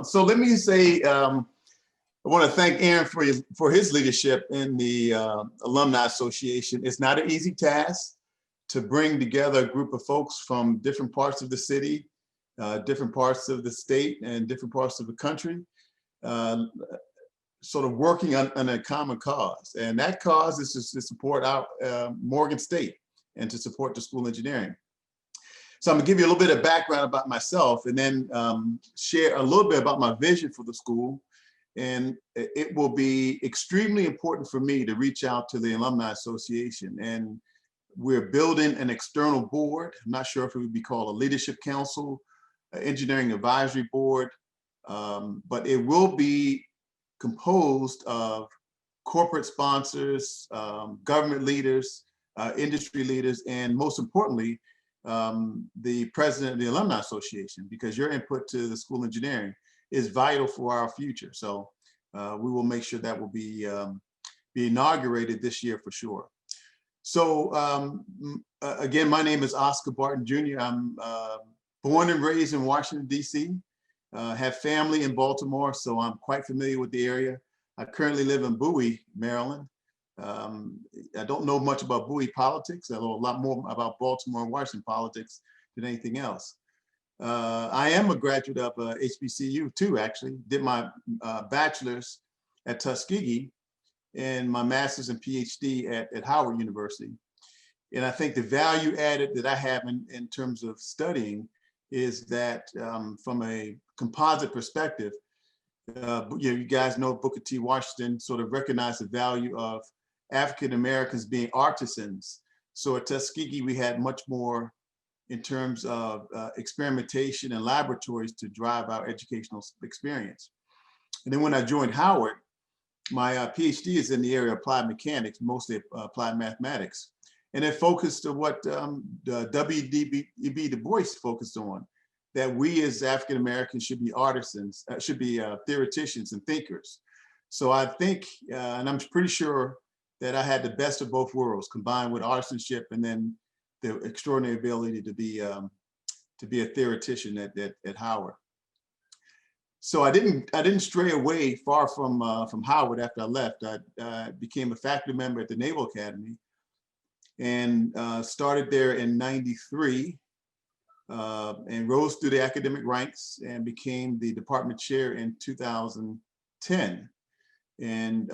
So let me say, I want to thank Aaron for his leadership in the Alumni Association. It's not an easy task to bring together a group of folks from different parts of the city, different parts of the state, and different parts of the country, sort of working on a common cause. And that cause is to support our Morgan State and to support the School of Engineering. So I'm gonna give you a little bit of background about myself and then share a little bit about my vision for the school. And it will be extremely important for me to reach out to the Alumni Association. And we're building an external board. I'm not sure if it would be called a leadership council, engineering advisory board, but it will be composed of corporate sponsors, government leaders, industry leaders, and most importantly, the president of the Alumni Association, because your input to the School of Engineering is vital for our future. So we will make sure that will be inaugurated this year for sure. So again, my name is Oscar Barton Jr. I'm born and raised in Washington, D.C., have family in Baltimore, so I'm quite familiar with the area. I currently live in Bowie, Maryland. I don't know much about Bowie politics. I know a lot more about Baltimore and Washington politics than anything else. I am a graduate of HBCU too, actually. Did my bachelor's at Tuskegee and my master's and PhD at Howard University. And I think the value added that I have in terms of studying is that from a composite perspective, you guys know Booker T. Washington sort of recognized the value of African Americans being artisans. So at Tuskegee, we had much more in terms of experimentation and laboratories to drive our educational experience. And then when I joined Howard, my PhD is in the area of applied mechanics, mostly applied mathematics. And it focused on what W.E.B. Du Bois focused on, that we as African Americans should be artisans, should be theoreticians and thinkers. So I think, and I'm pretty sure that I had the best of both worlds, combined with artisanship and then the extraordinary ability to be a theoretician at Howard. So I didn't stray away far from Howard after I left. I became a faculty member at the Naval Academy and started there in '93 and rose through the academic ranks and became the department chair in 2010. And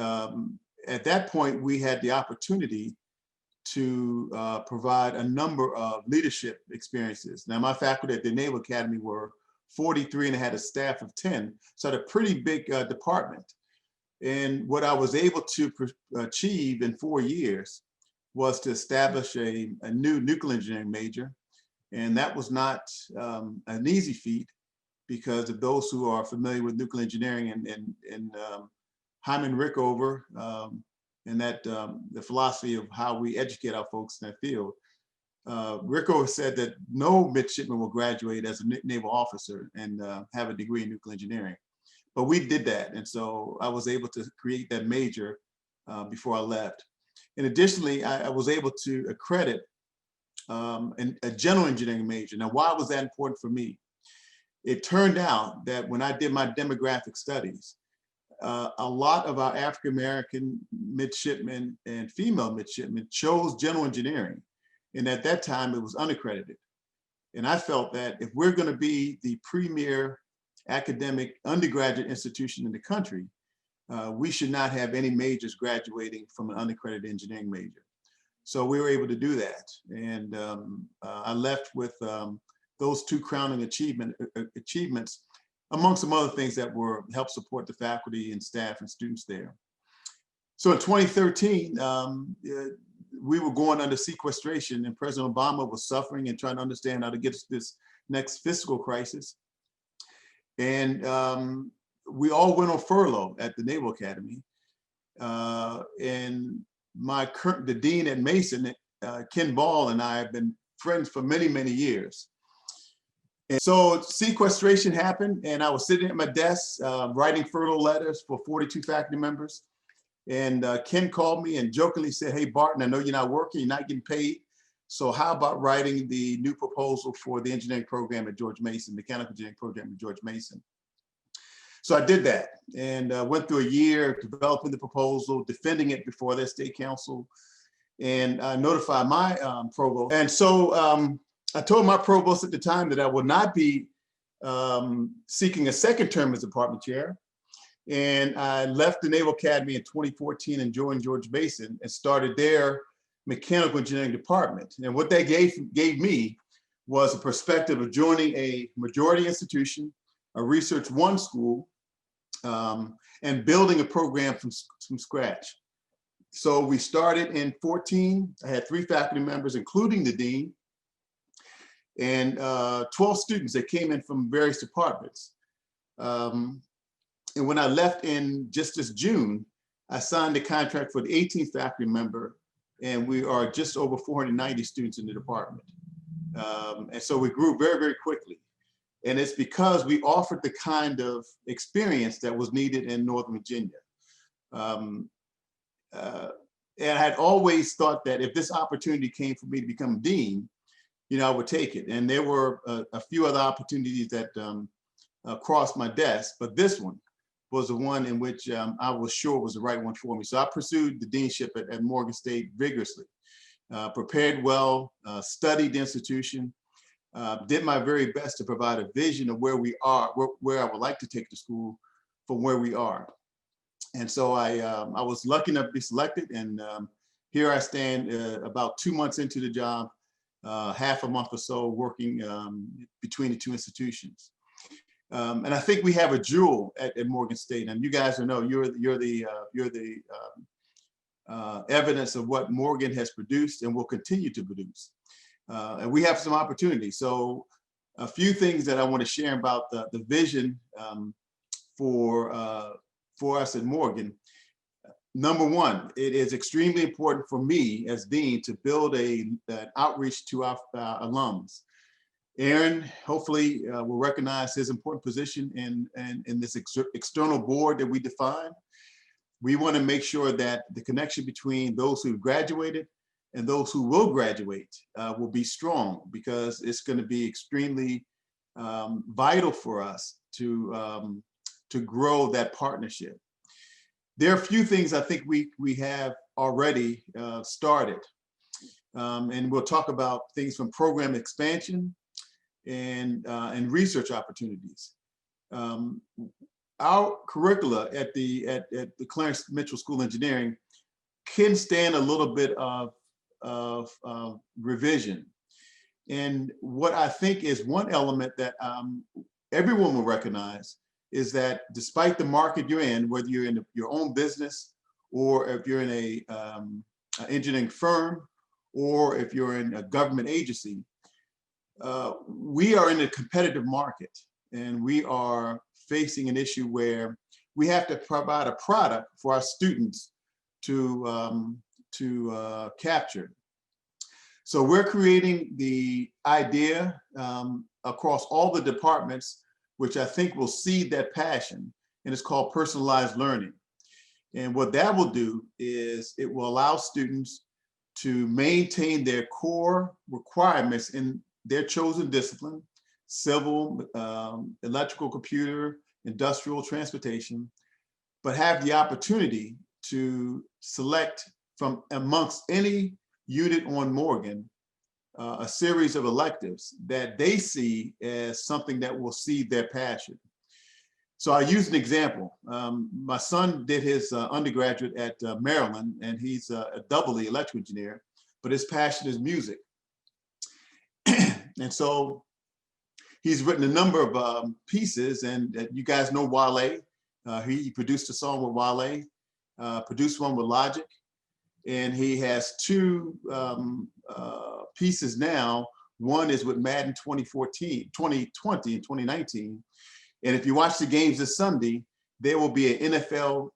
at that point, we had the opportunity to provide a number of leadership experiences. Now, my faculty at the Naval Academy were 43 and I had a staff of 10, so I had a pretty big department. And what I was able to achieve in 4 years was to establish a new nuclear engineering major. And that was not an easy feat, because of those who are familiar with nuclear engineering and Hyman Rickover and that the philosophy of how we educate our folks in that field. Rickover said that no midshipman will graduate as a naval officer and have a degree in nuclear engineering. But we did that. And so I was able to create that major before I left. And additionally, I was able to accredit a general engineering major. Now, why was that important for me? It turned out that when I did my demographic studies, a lot of our African-American midshipmen and female midshipmen chose general engineering. And at that time, it was unaccredited. And I felt that if we're going to be the premier academic undergraduate institution in the country, we should not have any majors graduating from an unaccredited engineering major. So we were able to do that. And I left with those two crowning achievements, among some other things that were help support the faculty and staff and students there. So in 2013, we were going under sequestration, and President Obama was suffering and trying to understand how to get us this next fiscal crisis. And we all went on furlough at the Naval Academy. And the dean at Mason, Ken Ball, and I have been friends for many, many years. And so sequestration happened, and I was sitting at my desk writing furlough letters for 42 faculty members. And Ken called me and jokingly said, "Hey, Barton, I know you're not working, you're not getting paid. So how about writing the new proposal for the engineering program at George Mason, mechanical engineering program at George Mason?" So I did that and went through a year developing the proposal, defending it before their state council, and notified my provost. And so I told my provost at the time that I would not be seeking a second term as department chair. And I left the Naval Academy in 2014 and joined George Mason and started their mechanical engineering department. And what they gave me was a perspective of joining a majority institution, a Research One school, and building a program from scratch. So we started in 14. I had 3 faculty members, including the dean, and 12 students that came in from various departments. And when I left in just this June, I signed a contract for the 18th faculty member, and we are just over 490 students in the department. And so we grew very, very quickly. And it's because we offered the kind of experience that was needed in Northern Virginia. And I had always thought that if this opportunity came for me to become dean, I would take it. And there were a few other opportunities that crossed my desk, but this one was the one in which I was sure was the right one for me. So I pursued the deanship at Morgan State vigorously, prepared well, studied the institution, did my very best to provide a vision of where we are, where I would like to take the school from where we are. And so I was lucky enough to be selected, and here I stand about 2 months into the job, half a month or so working between the 2 institutions. And I think we have a jewel at Morgan State, and you guys know you're the evidence of what Morgan has produced and will continue to produce. And we have some opportunities. So a few things that I want to share about the vision for us at Morgan. Number one, it is extremely important for me as dean to build an outreach to our alums. Aaron hopefully will recognize his important position in this external board that we define. We want to make sure that the connection between those who graduated and those who will graduate will be strong, because it's going to be extremely vital for us to grow that partnership. There are a few things I think we have already started, and we'll talk about things from program expansion and research opportunities. Our curricula at the Clarence Mitchell School of Engineering can stand a little bit of revision. And what I think is one element that everyone will recognize is that despite the market you're in, whether you're in your own business, or if you're in an engineering firm, or if you're in a government agency, we are in a competitive market, and we are facing an issue where we have to provide a product for our students to capture. So we're creating the idea across all the departments, which I think will seed that passion, and it's called personalized learning. And what that will do is it will allow students to maintain their core requirements in their chosen discipline: civil, electrical, computer, industrial, transportation, but have the opportunity to select from amongst any unit on Morgan a series of electives that they see as something that will seed their passion. So I use an example. My son did his undergraduate at Maryland, and he's a doubly electrical engineer, but his passion is music. And so he's written a number of pieces, and you guys know Wale. He produced a song with Wale, produced one with Logic, and he has 2 pieces now. One is with Madden 2020 and 2019. And if you watch the games this Sunday, there will be an NFL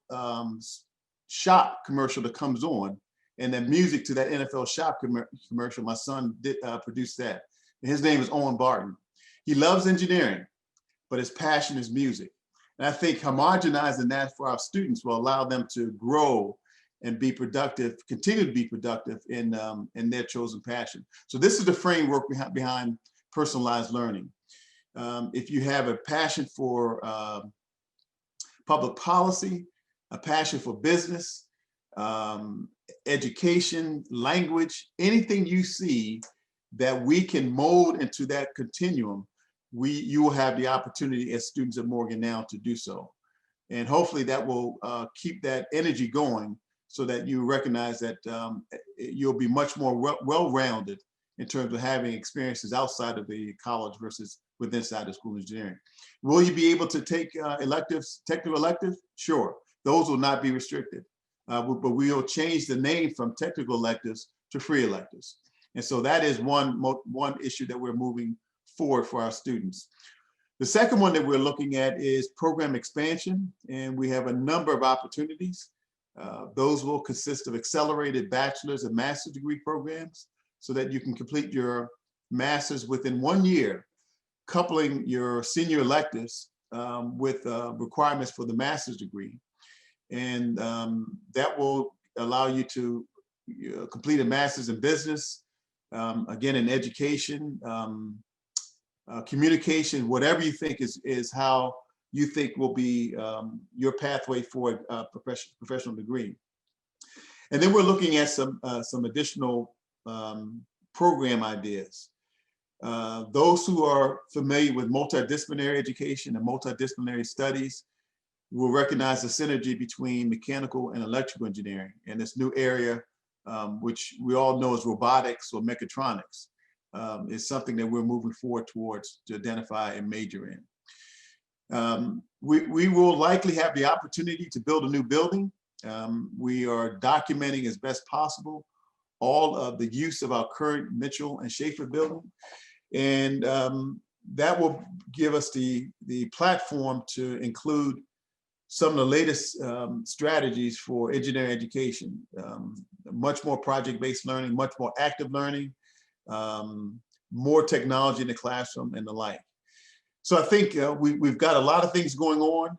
shop commercial that comes on, and the music to that NFL shop commercial, my son did produce that. And his name is Barton. He loves engineering, but his passion is music. And I think homogenizing that for our students will allow them to grow and be productive, continue to be productive in their chosen passion. So this is the framework behind personalized learning. If you have a passion for public policy, a passion for business, education, language, anything you see that we can mold into that continuum, you will have the opportunity as students at Morgan now to do so. And hopefully that will keep that energy going so that you recognize that you'll be much more well-rounded in terms of having experiences outside of the college versus within inside the School of Engineering. Will you be able to take electives, technical electives? Sure, those will not be restricted, but we will change the name from technical electives to free electives. And so that is one issue that we're moving forward for our students. The second one that we're looking at is program expansion, and we have a number of opportunities. Those will consist of accelerated bachelor's and master's degree programs so that you can complete your master's within 1 year, coupling your senior electives with requirements for the master's degree. And that will allow you to complete a master's in business, again, in education, communication, whatever you think is how you think will be your pathway for a professional degree. And then we're looking at some additional program ideas. Those who are familiar with multidisciplinary education and multidisciplinary studies will recognize the synergy between mechanical and electrical engineering and this new area, which we all know as robotics or mechatronics. Is something that we're moving forward towards to identify and major in. We will likely have the opportunity to build a new building. We are documenting as best possible all of the use of our current Mitchell and Schaefer building. And that will give us the platform to include some of the latest strategies for engineering education, much more project-based learning, much more active learning, more technology in the classroom and the like. So I think we've got a lot of things going on,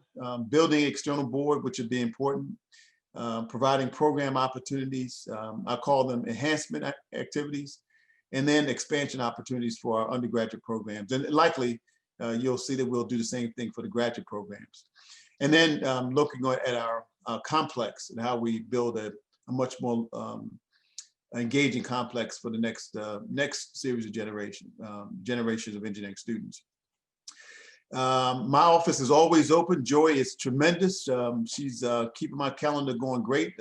building external board, which would be important, providing program opportunities, I call them enhancement activities, and then expansion opportunities for our undergraduate programs. And likely you'll see that we'll do the same thing for the graduate programs. And then looking at our complex and how we build a much more engaging complex for the next series of generations of engineering students. My office is always open. Joy is tremendous. She's keeping my calendar going great.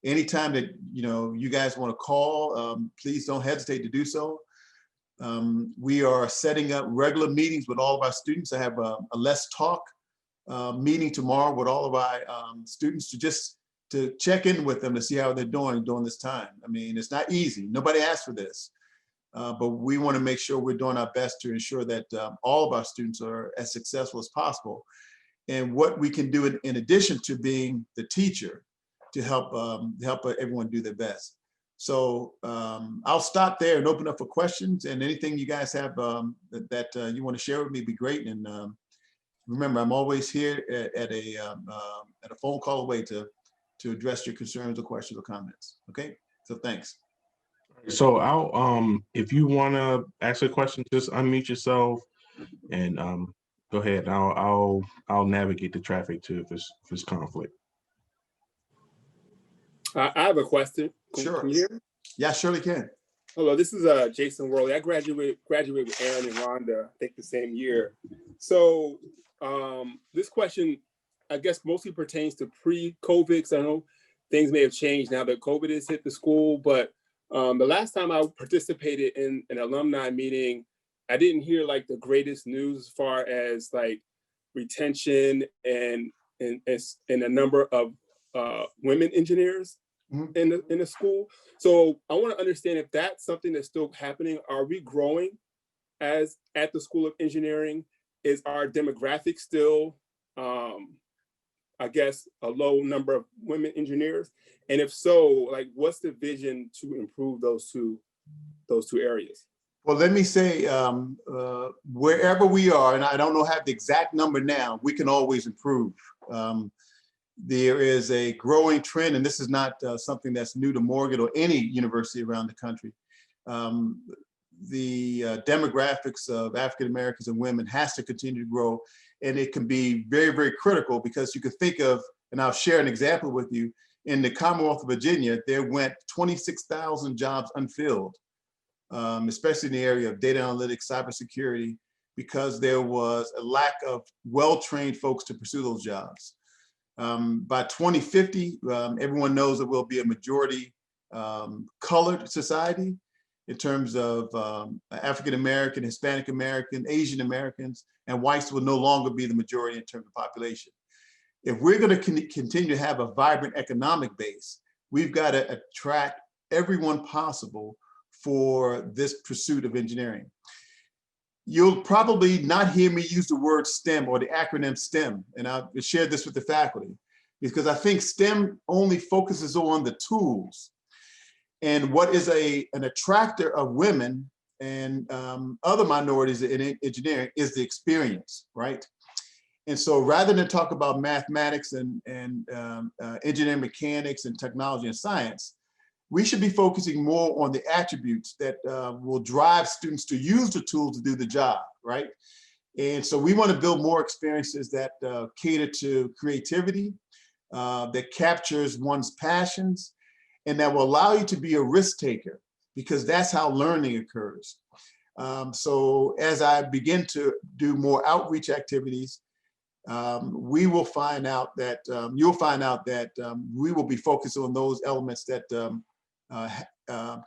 Anytime that you guys want to call, please don't hesitate to do so. We are setting up regular meetings with all of our students. I have a Let's Talk meeting tomorrow with all of our students to check in with them to see how they're doing during this time. I mean, it's not easy. Nobody asked for this, but we want to make sure we're doing our best to ensure that all of our students are as successful as possible. And what we can do in addition to being the teacher to help everyone do their best. So I'll stop there and open up for questions, and anything you guys have that you want to share with me would be great. And remember, I'm always here at a phone call away to address your concerns or questions or comments. Okay, so thanks. So I'll if you want to ask a question, just unmute yourself and go ahead. I'll navigate the traffic too if it's conflict. I have a question. Sure. Can you hear me? Yeah, surely can. Hello, this is Jason Worley. I graduated with Aaron and Rhonda, I think the same year. So this question, I guess, mostly pertains to pre-COVID, because I know things may have changed now that COVID has hit the school. But the last time I participated in an alumni meeting, I didn't hear like the greatest news as far as like retention and a number of women engineers in the school. So I want to understand if that's something that's still happening. Are we growing as at the School of Engineering? Is our demographic still, I guess, a low number of women engineers? And if so, like, what's the vision to improve those two areas? Well, let me say, wherever we are, and I don't have the exact number now, we can always improve. There is a growing trend, and this is not something that's new to Morgan or any university around the country. The demographics of African Americans and women has to continue to grow. and it can be very, very critical, because you could think of, and I'll share an example with you, in the Commonwealth of Virginia, there went 26,000 jobs unfilled, especially in the area of data analytics, cybersecurity, because there was a lack of well-trained folks to pursue those jobs. By 2050, everyone knows that we'll be a majority colored society in terms of African American, Hispanic American, Asian Americans, and whites will no longer be the majority in terms of population. If we're going to continue to have a vibrant economic base, we've got to attract everyone possible for this pursuit of engineering. You'll probably not hear me use the word STEM or the acronym STEM, and I've shared this with the faculty, because I think STEM only focuses on the tools. And what is an attractor of women and other minorities in engineering is the experience, right? And so rather than talk about mathematics and engineering mechanics and technology and science, we should be focusing more on the attributes that will drive students to use the tools to do the job, right? And so we want to build more experiences that cater to creativity, that captures one's passions, and that will allow you to be a risk taker, because that's how learning occurs. So as I begin to do more outreach activities, we will find out that you'll find out that we will be focused on those elements that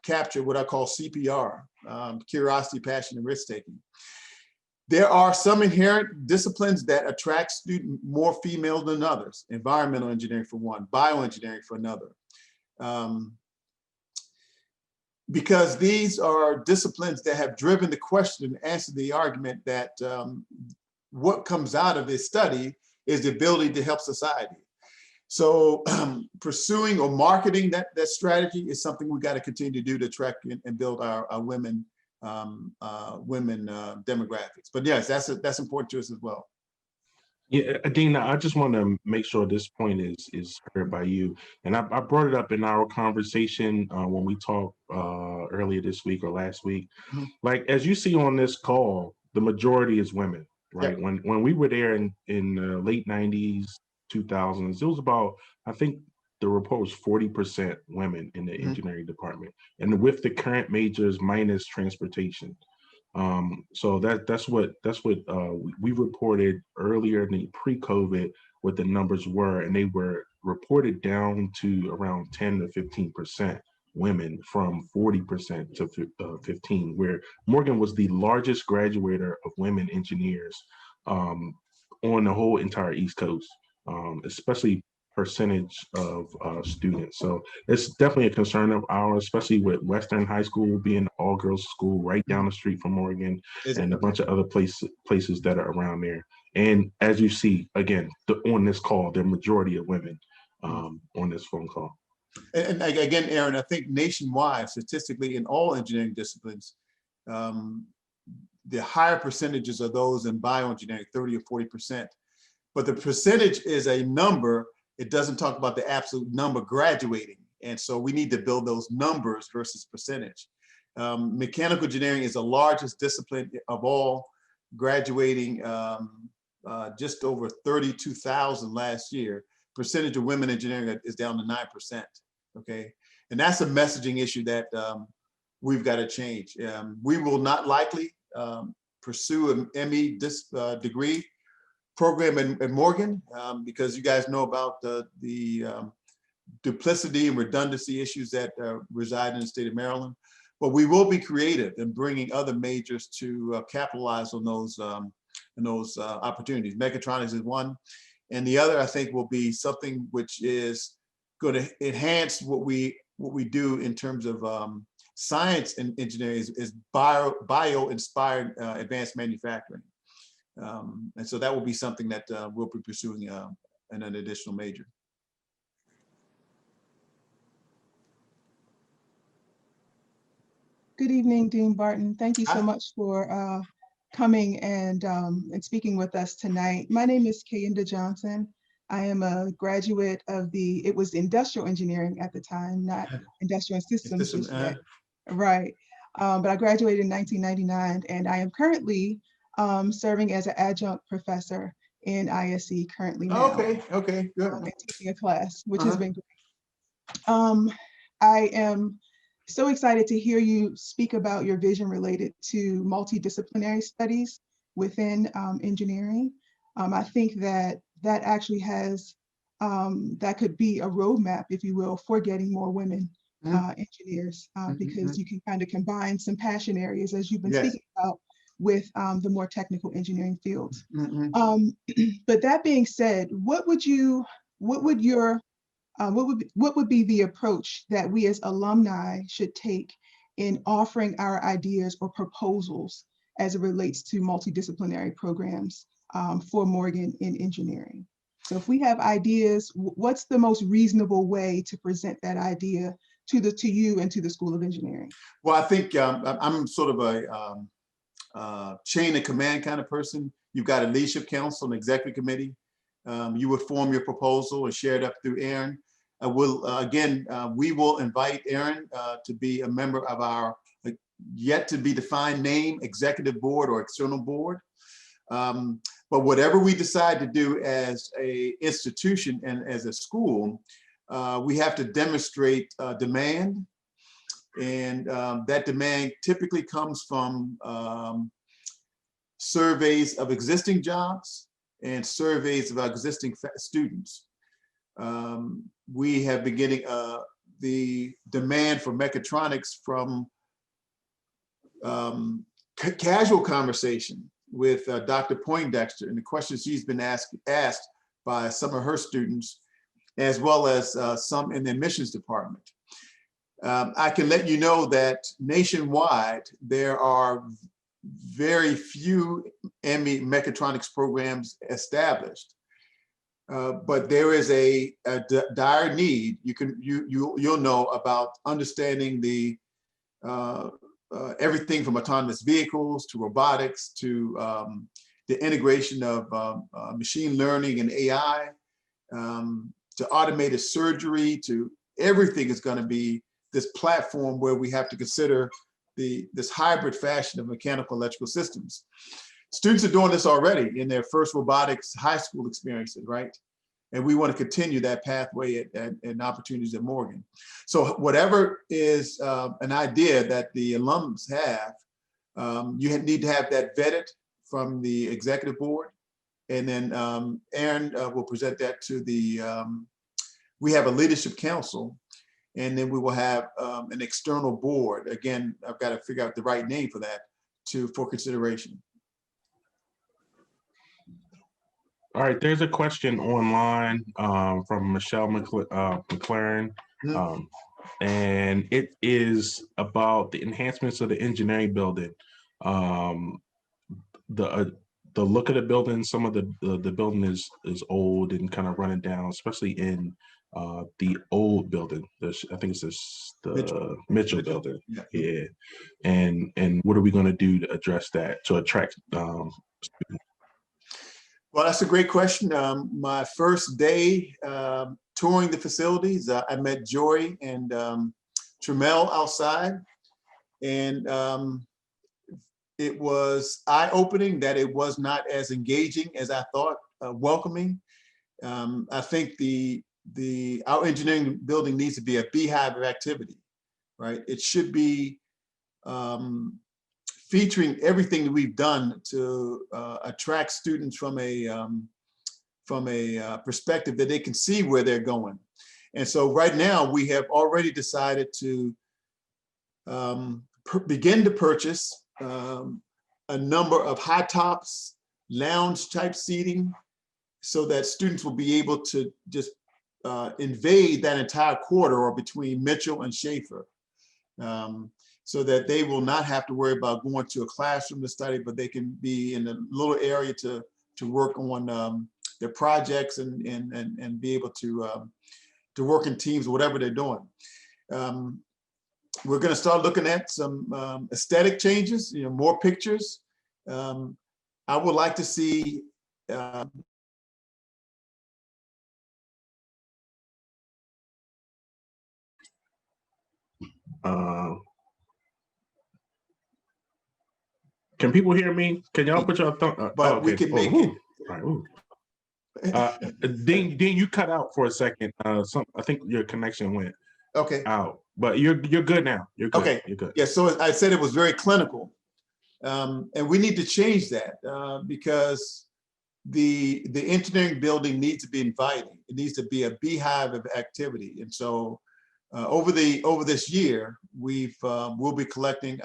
capture what I call CPR, curiosity, passion, and risk taking. There are some inherent disciplines that attract more female than others. Environmental engineering for one, bioengineering for another. Because these are disciplines that have driven the question and answered the argument that what comes out of this study is the ability to help society. So pursuing or marketing that strategy is something we got to continue to do to attract and build our women demographics. But yes, that's important to us as well. Yeah, Adina, I just want to make sure this point is heard by you. And I brought it up in our conversation when we talked earlier this week or last week. Mm-hmm. Like, as you see on this call, the majority is women, right? Yeah. When we were there in the late 90s, 2000s, it was about, I think the report was 40% women in the mm-hmm. engineering department. And with the current majors minus transportation. So that's what we reported earlier in the pre-COVID what the numbers were, and they were reported down to around 10 to 15% women from 40% to 15, where Morgan was the largest graduator of women engineers on the whole entire East Coast, especially percentage of students. So it's definitely a concern of ours, especially with Western High School being an all-girls school right down the street from Oregon, and a bunch of other places that are around there. And as you see, again, on this call, the majority of women on this phone call. And again, Aaron, I think nationwide, statistically, in all engineering disciplines, the higher percentages are those in bioengineering, 30 or 40%. But the percentage is a number. It doesn't talk about the absolute number graduating. And so we need to build those numbers versus percentage. Mechanical engineering is the largest discipline of all, graduating just over 32,000 last year. Percentage of women engineering is down to 9%, okay? And that's a messaging issue that we've got to change. We will not likely pursue an ME degree program in Morgan, because you guys know about the duplicity and redundancy issues that reside in the state of Maryland. But we will be creative in bringing other majors to capitalize on those opportunities. Mechatronics is one, and the other I think will be something which is going to enhance what we do in terms of science and engineering is bio-inspired advanced manufacturing. And so that will be something that we'll be pursuing in an additional major. Good evening, Dean Barton. Thank you so much for coming and speaking with us tonight. My name is Kayinda Johnson. I am a graduate of it was industrial engineering at the time, not industrial systems just yet. Right. But I graduated in 1999, and I am currently serving as an adjunct professor in ISE currently now. Okay, good. And teaching a class, which has been great. I am so excited to hear you speak about your vision related to multidisciplinary studies within engineering. I think that that actually has, that could be a roadmap, if you will, for getting more women engineers, because you can kind of combine some passion areas, as you've been speaking about, with the more technical engineering fields. But that being said, what would be the approach that we as alumni should take in offering our ideas or proposals as it relates to multidisciplinary programs for Morgan in engineering? So if we have ideas, what's the most reasonable way to present that idea to you and to the School of Engineering? Well, I think I'm sort of a chain of command kind of person. You've got a leadership council, an executive committee. You would form your proposal and share it up through Aaron. We will invite Aaron to be a member of our yet to be defined name executive board or external board. But whatever we decide to do as a institution and as a school, we have to demonstrate demand. And that demand typically comes from surveys of existing jobs and surveys of our existing students. We have been getting the demand for mechatronics from casual conversation with Dr. Poindexter and the questions she's been asked by some of her students, as well as some in the admissions department. I can let you know that nationwide, there are very few ME mechatronics programs established. But there is a dire need. You'll know about understanding the everything from autonomous vehicles to robotics to the integration of machine learning and AI to automated surgery, to everything is going to be this platform where we have to consider this hybrid fashion of mechanical electrical systems. Students are doing this already in their first robotics high school experiences, right? And we want to continue that pathway and opportunities at Morgan. So whatever is an idea that the alums have, you need to have that vetted from the executive board. And then Aaron will present that to we have a leadership council, and then we will have an external board. Again, I've got to figure out the right name for that for consideration. All right, there's a question online from Michelle McLaren, and it is about the enhancements of the engineering building. The look of the building, some of the building is old and kind of running down, especially in the old building. I think it's the Mitchell building. Yeah. And what are we going to do to address that, to attract students? Well, that's a great question. My first day touring the facilities, I met Joy and Tremel outside, and it was eye-opening that it was not as engaging as I thought, welcoming. I think our engineering building needs to be a beehive of activity, right? It should be featuring everything that we've done to attract students from a perspective that they can see where they're going. And so right now we have already decided to begin to purchase a number of high tops, lounge type seating, so that students will be able to just invade that entire corridor between Mitchell and Schaefer. So that they will not have to worry about going to a classroom to study, but they can be in a little area to work on their projects and be able to work in teams, whatever they're doing. We're going to start looking at some aesthetic changes, more pictures. I would like to see can people hear me? Can y'all put your thumb? But we can make it. All right, Dean, you cut out for a second. I think your connection went Okay. out, but you're good now. You're good. Okay. You're good. Yeah. So I said it was very clinical, and we need to change that because the engineering building needs to be inviting. It needs to be a beehive of activity. And so over this year, we'll be collecting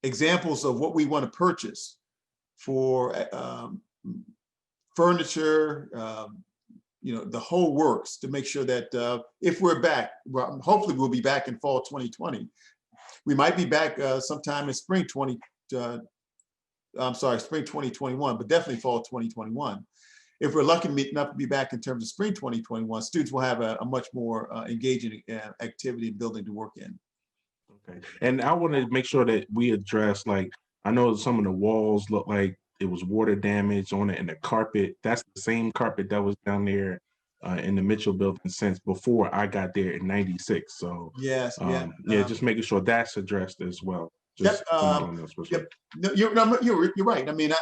examples of what we want to purchase for furniture, the whole works, to make sure that if we're back, well, hopefully we'll be back in fall 2020. We might be back sometime in spring 2021, but definitely fall 2021. If we're lucky enough to be back in terms of spring 2021, students will have a much more engaging activity and building to work in. Okay. And I want to make sure that we address, like, I know some of the walls look like it was water damage on it, and the carpet, that's the same carpet that was down there in the Mitchell building since before I got there in '96. So yes, just making sure that's addressed as well. Just yep. No, you're right. I mean,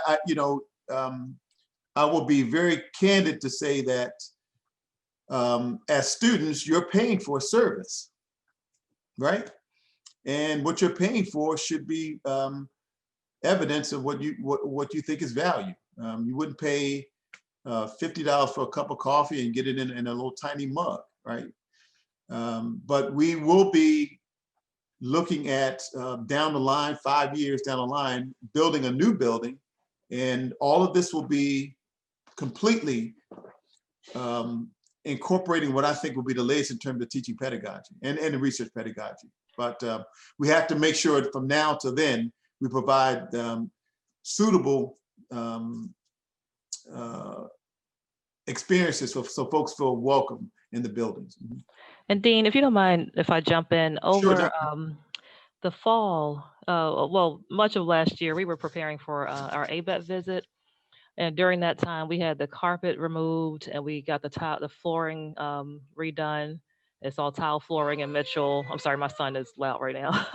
I will be very candid to say that as students, you're paying for a service, right? And what you're paying for should be evidence of what you think is value. You wouldn't pay $50 for a cup of coffee and get it in a little tiny mug, right? But we will be looking at down the line, 5 years down the line, building a new building, and all of this will be completely incorporating what I think will be the latest in terms of teaching pedagogy and the research pedagogy. But we have to make sure that from now to then, we provide suitable experiences so folks feel welcome in the buildings. And Dean, if you don't mind, if I jump in, over Sure. the fall, well, much of last year, we were preparing for our ABET visit. And during that time, we had the carpet removed and we got the flooring redone. It's all tile flooring in Mitchell. I'm sorry, my son is loud right now.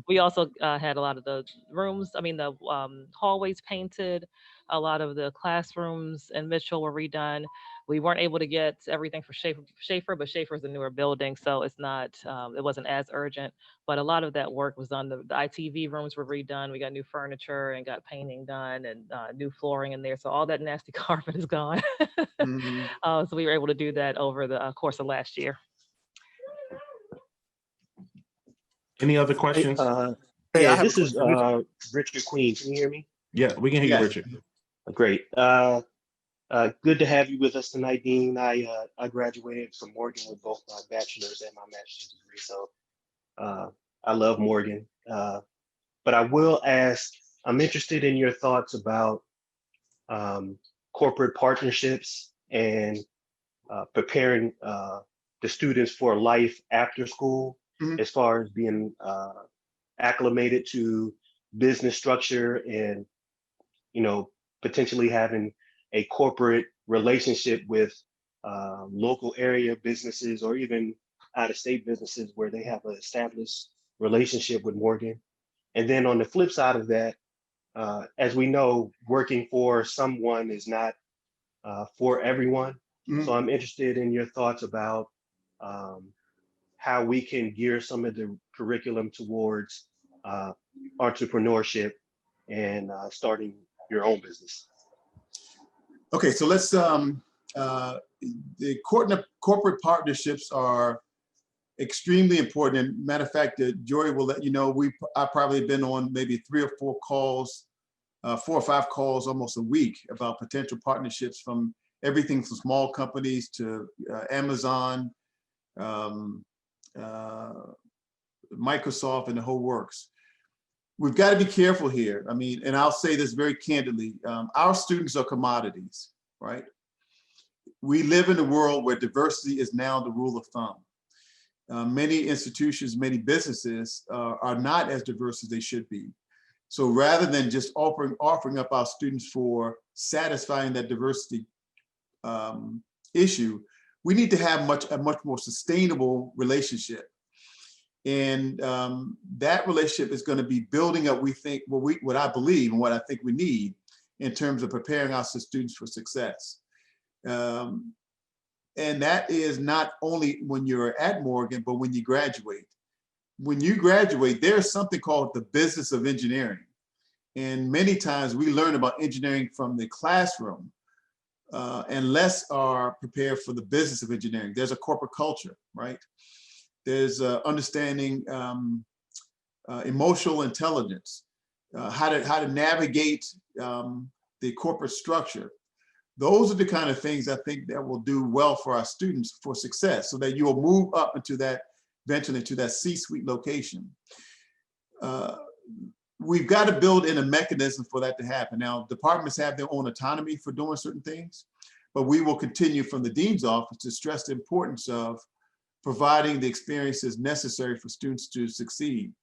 We also had a lot of the rooms, the hallways painted. A lot of the classrooms in Mitchell were redone. We weren't able to get everything for Schaefer, but Schaefer is a newer building, so it's not, it wasn't as urgent. But a lot of that work was done. The ITV rooms were redone. We got new furniture and got painting done and new flooring in there. So all that nasty carpet is gone. So we were able to do that over the course of last year. Any other questions? This is Richard Queen. Can you hear me? Yeah, we can hear you, Richard. Great. Good to have you with us tonight, Dean. I graduated from Morgan with both my bachelor's and my master's degree, so I love Morgan. But I will ask, I'm interested in your thoughts about corporate partnerships and preparing the students for life after school, as far as being acclimated to business structure and, potentially having a corporate relationship with local area businesses or even out-of-state businesses where they have an established relationship with Morgan. And then on the flip side of that, as we know, working for someone is not for everyone. So I'm interested in your thoughts about how we can gear some of the curriculum towards entrepreneurship and starting your own business. Okay, so let's, the corporate partnerships are extremely important. And matter of fact, Joy will let you know, I've probably been on maybe 3 or 4 calls, 4 or 5 calls almost a week about potential partnerships, from everything from small companies to Amazon, Microsoft, and the whole works. We've got to be careful here. I mean, and I'll say this very candidly, our students are commodities, right? We live in a world where diversity is now the rule of thumb. Many institutions, many businesses are not as diverse as they should be. So rather than just offering up our students for satisfying that diversity issue, we need to have a much more sustainable relationship. And that relationship is going to be building up, we think, what I believe and what I think we need in terms of preparing our students for success. And that is not only when you're at Morgan, but when you graduate. When you graduate, there's something called the business of engineering. And many times we learn about engineering from the classroom and less are prepared for the business of engineering. There's a corporate culture, right? There's understanding emotional intelligence, how to navigate the corporate structure. Those are the kind of things I think that will do well for our students for success, so that you will move up into that, eventually into that C-suite location. We've got to build in a mechanism for that to happen. Now, departments have their own autonomy for doing certain things, but we will continue from the dean's office to stress the importance of providing the experiences necessary for students to succeed.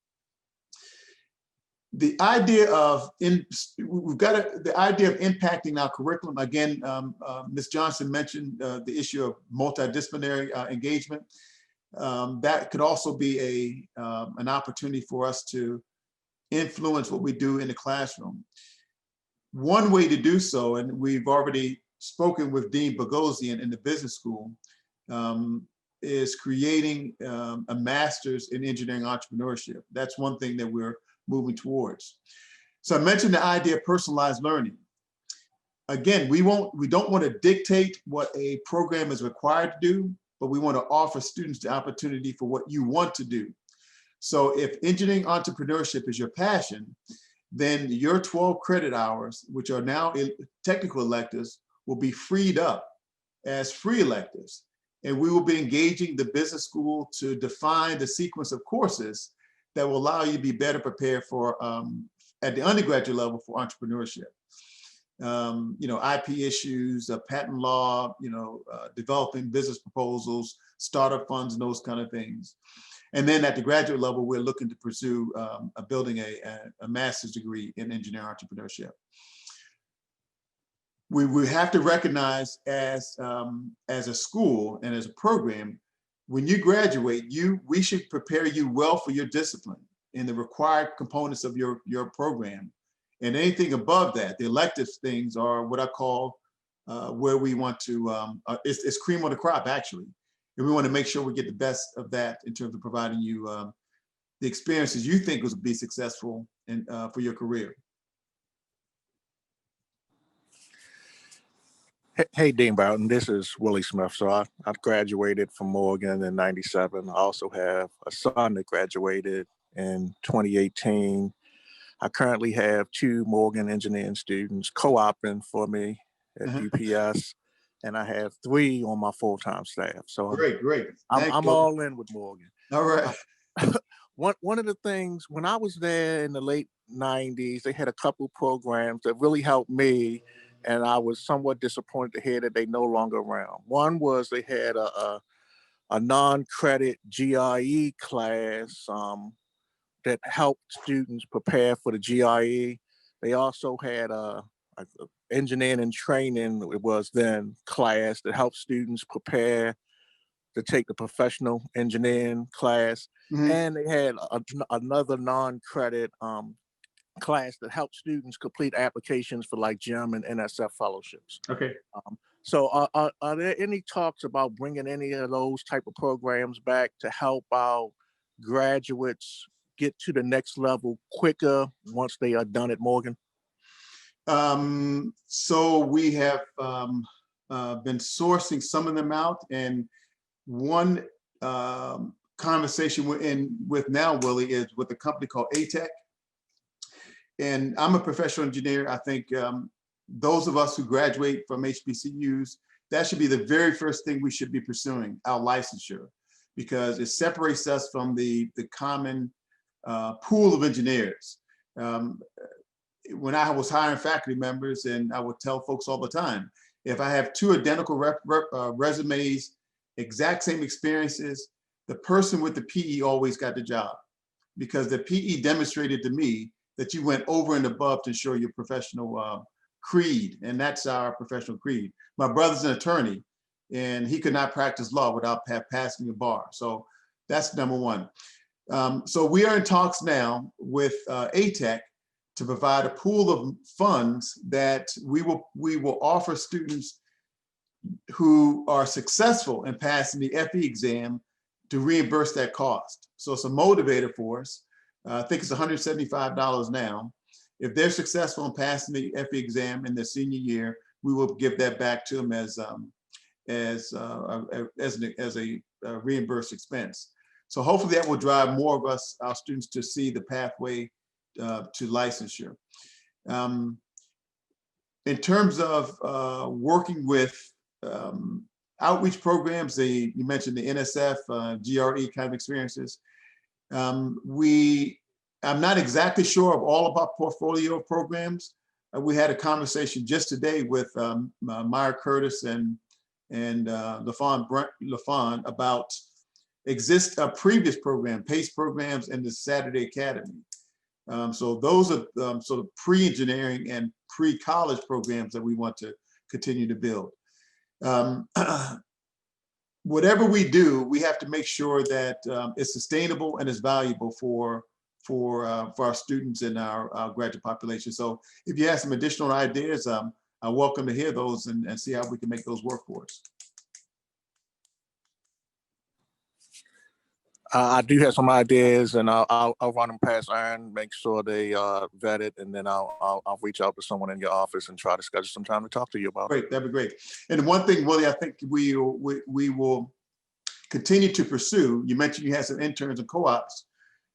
The idea of the idea of impacting our curriculum. Again, Ms. Johnson mentioned the issue of multidisciplinary engagement. That could also be an opportunity for us to influence what we do in the classroom. One way to do so, and we've already spoken with Dean Bogosian in the business school, is creating a master's in engineering entrepreneurship. That's one thing that we're moving towards. So I mentioned the idea of personalized learning. Again, we don't want to dictate what a program is required to do, but we want to offer students the opportunity for what you want to do. So if engineering entrepreneurship is your passion, then your 12 credit hours, which are now technical electives, will be freed up as free electives. And we will be engaging the business school to define the sequence of courses that will allow you to be better prepared for, at the undergraduate level, for entrepreneurship. IP issues, patent law, developing business proposals, startup funds, and those kind of things. And then at the graduate level, we're looking to pursue building a master's degree in engineering entrepreneurship. We have to recognize as a school and as a program, when you graduate, we should prepare you well for your discipline and the required components of your program. And anything above that, the elective things, are what I call where we want to, it's cream of the crop, actually. And we want to make sure we get the best of that in terms of providing you the experiences you think will be successful for your career. Hey, Dean Barton, this is Willie Smith. So I graduated from Morgan in '97. I also have a son that graduated in 2018. I currently have 2 Morgan engineering students co-oping for me at UPS, and I have 3 on my full-time staff. So Great. I'm all in with Morgan. All right. One of the things, when I was there in the late 90s, they had a couple programs that really helped me, and I was somewhat disappointed to hear that they no longer around. One was they had a non-credit GRE class that helped students prepare for the GRE. They also had a engineering and training, it was then, class that helped students prepare to take the professional engineering class. And they had another non-credit class that helped students complete applications for like GEM and NSF fellowships. Okay. So are there any talks about bringing any of those type of programs back to help our graduates get to the next level quicker once they are done at Morgan? So we have been sourcing some of them out, and one conversation we're in with now, Willie, is with a company called ATEC. And I'm a professional engineer. I think those of us who graduate from HBCUs, that should be the very first thing we should be pursuing, our licensure, because it separates us from the common pool of engineers. When I was hiring faculty members, and I would tell folks all the time, if I have 2 identical resumes, exact same experiences, the person with the PE always got the job, because the PE demonstrated to me that you went over and above to show your professional creed, and that's our professional creed. My brother's an attorney, and he could not practice law without passing the bar. So that's number one. So we are in talks now with ATEC to provide a pool of funds that we will offer students who are successful in passing the FE exam to reimburse that cost. So it's a motivator for us. I think it's $175 now. If they're successful in passing the FE exam in their senior year, we will give that back to them as a reimbursed expense. So hopefully that will drive more of our students to see the pathway to licensure. In terms of working with outreach programs, you mentioned the NSF, GRE kind of experiences. I'm not exactly sure of all of our portfolio of programs. We had a conversation just today with Meyer Curtis and LaFawn about previous program, PACE programs and the Saturday Academy. So those are sort of pre-engineering and pre-college programs that we want to continue to build. Whatever we do, we have to make sure that it's sustainable and is valuable for our students and our graduate population. So if you have some additional ideas, I'm welcome to hear those and see how we can make those work for us. I do have some ideas, and I'll run them past Aaron, make sure they vetted, and then I'll reach out to someone in your office and try to schedule some time to talk to you about it. Great, that'd be great. And one thing, Willie, I think we will continue to pursue. You mentioned you had some interns and co-ops.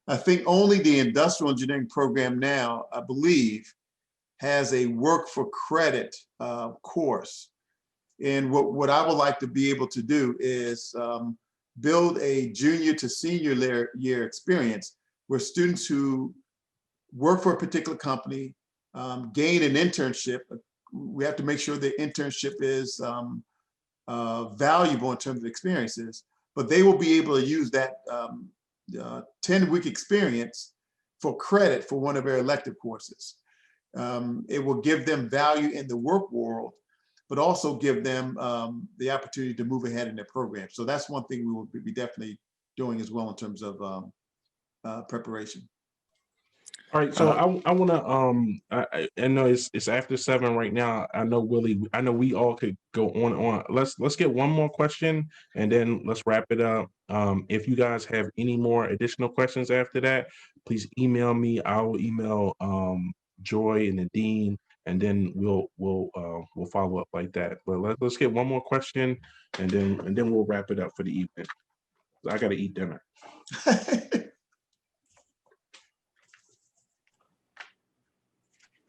I think only the industrial engineering program now, I believe, has a work for credit course. And what I would like to be able to do is build a junior to senior year experience where students who work for a particular company gain an internship. We have to make sure the internship is valuable in terms of experiences, but they will be able to use that 10-week experience for credit for one of their elective courses. It will give them value in the work world, but also give them the opportunity to move ahead in their program. So that's one thing we will be definitely doing as well in terms of preparation. All right, so I want to I know it's after 7 right now. I know Willie, I know we all could go on and on. Let's get one more question and then let's wrap it up. If you guys have any more additional questions after that, please email me. I will email Joy and the dean, and then we'll follow up like that. But let's get one more question and then we'll wrap it up for the evening. I gotta eat dinner.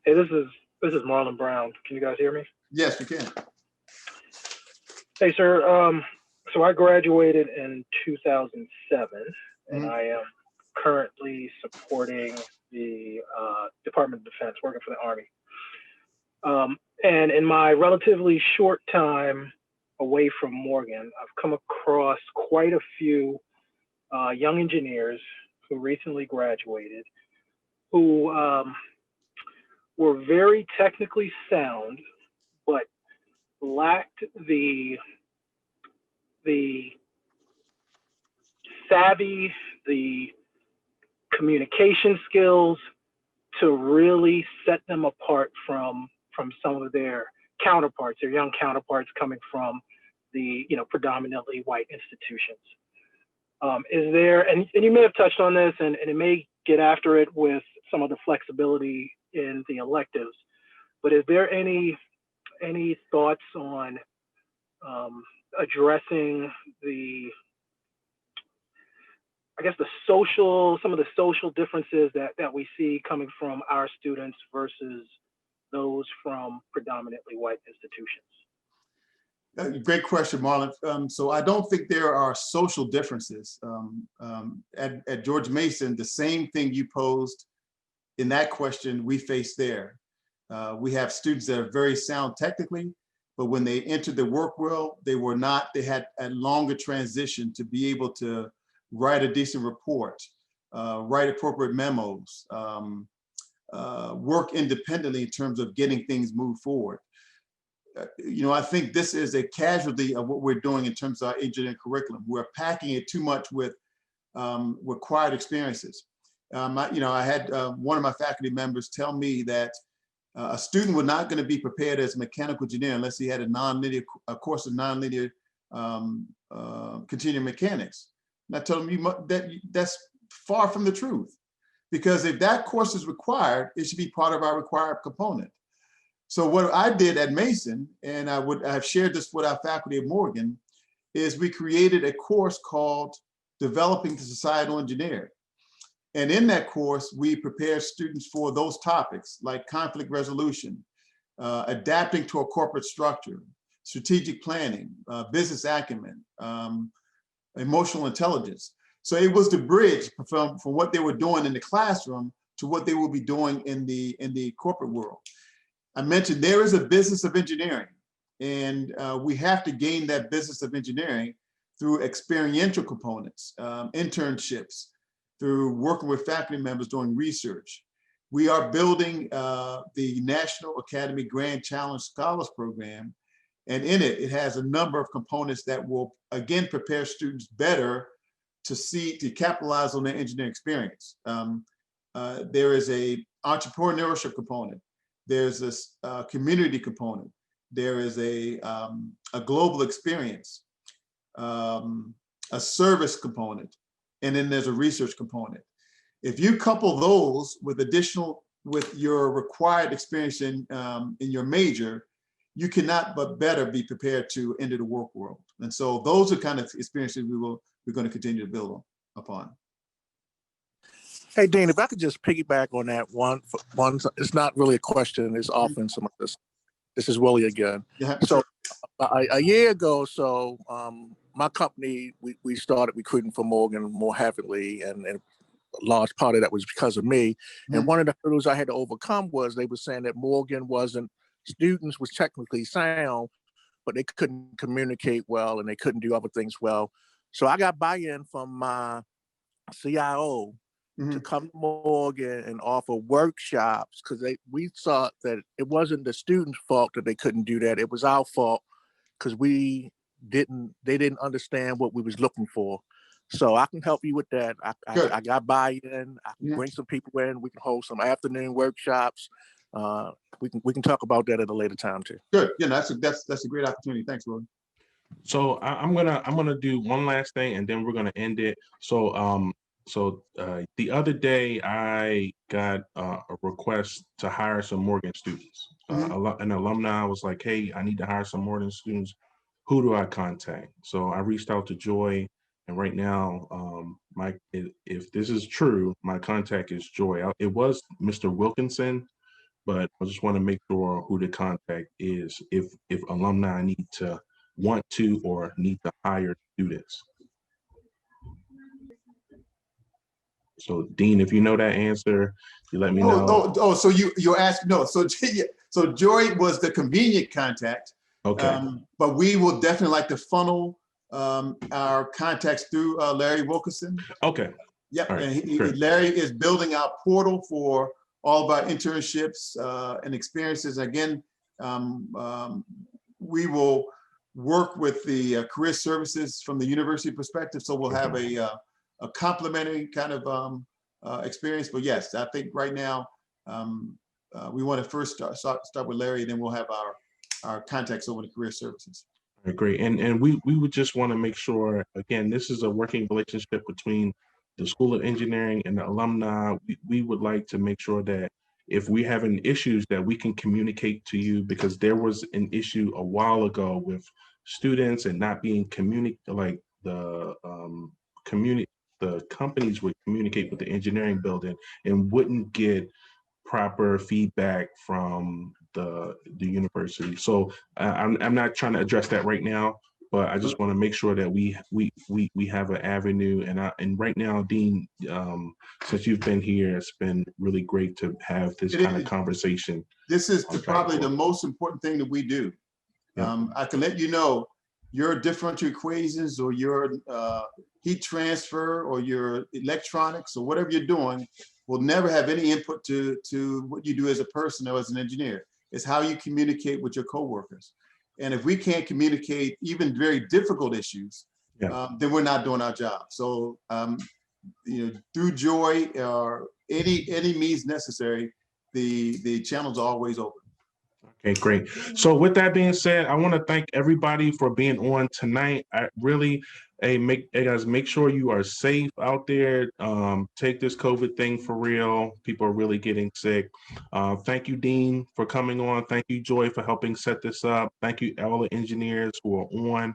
Hey, this is Marlon Brown. Can you guys hear me? Yes, we can. Hey, sir. So I graduated in 2007, and I am currently supporting the Department of Defense, working for the Army. And in my relatively short time away from Morgan, I've come across quite a few young engineers who recently graduated, who were very technically sound, but lacked the savvy, the communication skills to really set them apart from some of their counterparts, their young counterparts coming from the predominantly white institutions. Is there, and you may have touched on this, and it may get after it with some of the flexibility in the electives, but is there any thoughts on addressing some of the social differences that we see coming from our students versus those from predominantly white institutions? Great question, Marlon. So I don't think there are social differences. At George Mason, the same thing you posed in that question we face there. We have students that are very sound technically, but when they entered the work world, they had a longer transition to be able to write a decent report, write appropriate memos, work independently in terms of getting things moved forward. I think this is a casualty of what we're doing in terms of our engineering curriculum. We're packing it too much with required experiences. I had one of my faculty members tell me that a student was not going to be prepared as a mechanical engineer unless he had a course of nonlinear continuum mechanics. And I told him that's far from the truth, because if that course is required, it should be part of our required component. So what I did at Mason, and I've shared this with our faculty at Morgan, is we created a course called Developing the Societal Engineer. And in that course, we prepare students for those topics like conflict resolution, adapting to a corporate structure, strategic planning, business acumen, emotional intelligence. So it was the bridge from what they were doing in the classroom to what they will be doing in the corporate world. I mentioned there is a business of engineering, and we have to gain that business of engineering through experiential components, internships, through working with faculty members doing research. We are building the National Academy Grand Challenge Scholars Program, and in it, it has a number of components that will, again, prepare students better to capitalize on their engineering experience. There is a entrepreneurship component. There's this community component. There is a global experience, a service component, and then there's a research component. If you couple those with your required experience in your major, you cannot but better be prepared to enter the work world. And so those are kind of experiences we're going to continue to build upon. Hey, Dean, if I could just piggyback on that one, it's not really a question, it's often some of this. This is Willie again. Yeah, so a year ago, my company, we started recruiting for Morgan more heavily, and a large part of that was because of me. Mm-hmm. And one of the hurdles I had to overcome was they were saying that Morgan students was technically sound, but they couldn't communicate well and they couldn't do other things well. So I got buy-in from my CIO to come to Morgan and offer workshops, because we thought that it wasn't the students' fault that they couldn't do that. It was our fault because they didn't understand what we was looking for. So I can help you with that. I got buy-in. I can bring some people in. We can hold some afternoon workshops. We can talk about that at a later time too. Good. Yeah, that's a great opportunity. Thanks, Willie. So I'm gonna do one last thing, and then we're gonna end it. So the other day I got a request to hire some Morgan students. An alumni was like, "Hey, I need to hire some Morgan students. Who do I contact?" So I reached out to Joy, and right now, if this is true, my contact is Joy. It was Mr. Wilkinson, but I just want to make sure who the contact is if alumni want to or need to hire students. So Dean, if you know that answer, you let me know. So you're asking, no, so Joy was the convenient contact. Okay. But we will definitely like to funnel our contacts through Larry Wilkinson. Okay. Yep, right. And Larry is building our portal for all of our internships and experiences. Again, we will work with the career services from the university perspective. So we'll have a complementary kind of experience. But yes, I think right now we want to first start with Larry, and then we'll have our contacts over to career services. Great. And we would just want to make sure, again, this is a working relationship between the School of Engineering and the alumni. We would like to make sure that if we have any issues that we can communicate to you, because there was an issue a while ago with students and not being the companies would communicate with the engineering building and wouldn't get proper feedback from the university. So I'm not trying to address that right now, but I just want to make sure that we have an avenue. And right now, Dean, since you've been here, it's been really great to have this kind of conversation. This is probably the most important thing that we do. I can let you know your differential equations or your heat transfer or your electronics or whatever you're doing will never have any input to what you do as a person or as an engineer. It's how you communicate with your coworkers. And if we can't communicate even very difficult issues, then we're not doing our job. So through joy or any means necessary, the channel's always open. Okay, great. So with that being said, I want to thank everybody for being on tonight. I really, guys, make sure you are safe out there. Take this COVID thing for real. People are really getting sick. Thank you, Dean, for coming on. Thank you, Joy, for helping set this up. Thank you, all the engineers who are on.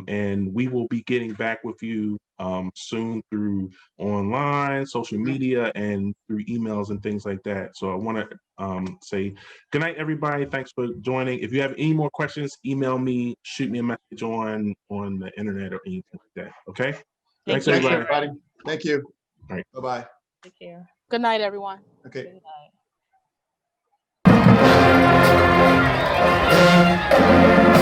And we will be getting back with you soon through online, social media, and through emails and things like that. So I want to say good night, everybody. Thanks for joining. If you have any more questions, email me, shoot me a message on the internet or anything like that. Okay. Thanks, Thanks, everybody. everybody. Thank you. All right. Bye-bye. Take care. Good night, everyone. Okay. Good night.